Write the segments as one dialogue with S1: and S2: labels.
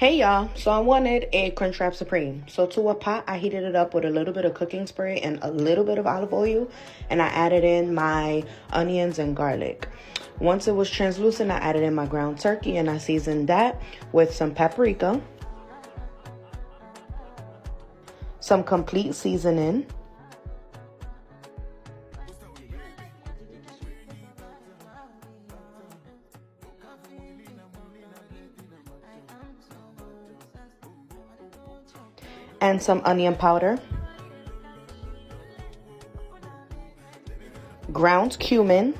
S1: Hey y'all, so I wanted a Crunchwrap Supreme. So to a pot, I heated it up with a little bit of cooking spray and a little bit of olive oil, and I added in my onions and garlic. Once it was translucent, I added in my ground turkey and I seasoned that with some paprika, some complete seasoning, and some onion powder, ground cumin,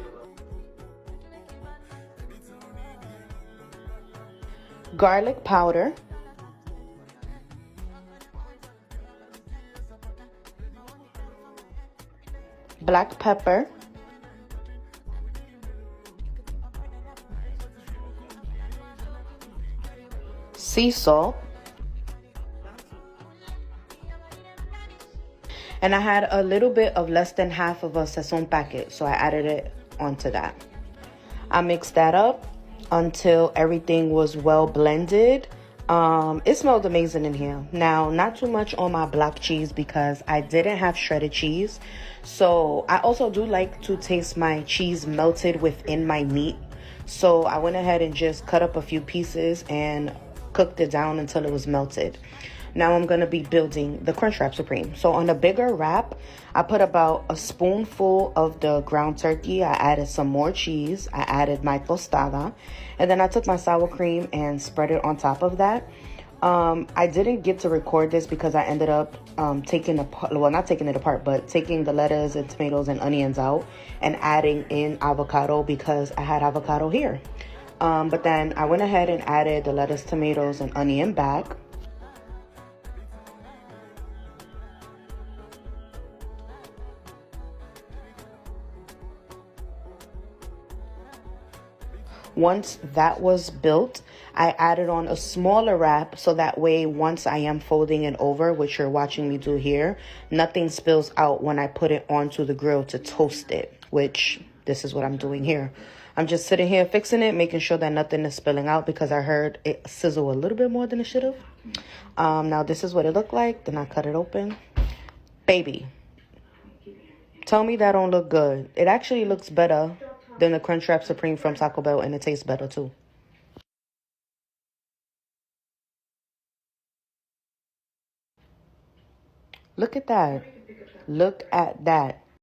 S1: garlic powder, black pepper, sea salt, and I had a little bit of less than half of a sazon packet, so I added it onto that. I mixed that up until everything was well blended. It smelled amazing in here. Now, not too much on my block cheese because I didn't have shredded cheese. So I also do like to taste my cheese melted within my meat. So I went ahead and just cut up a few pieces and cooked it down until it was melted. Now I'm going to be building the Crunchwrap Supreme. So on a bigger wrap, I put about a spoonful of the ground turkey. I added some more cheese. I added my tostada. And then I took my sour cream and spread it on top of that. I didn't get to record this because I ended up taking the lettuce and tomatoes and onions out and adding in avocado because I had avocado here. But then I went ahead and added the lettuce, tomatoes, and onion back. Once that was built, I added on a smaller wrap so that way once I am folding it over, which you're watching me do here, nothing spills out when I put it onto the grill to toast it, which this is what I'm doing here. I'm just sitting here fixing it, making sure that nothing is spilling out because I heard it sizzle a little bit more than it should have. Now this is what it looked like. Then I cut it open. Baby, tell me that don't look good. It actually looks better than the Crunchwrap Supreme from Taco Bell, and it tastes better too. Look at that. Look at that.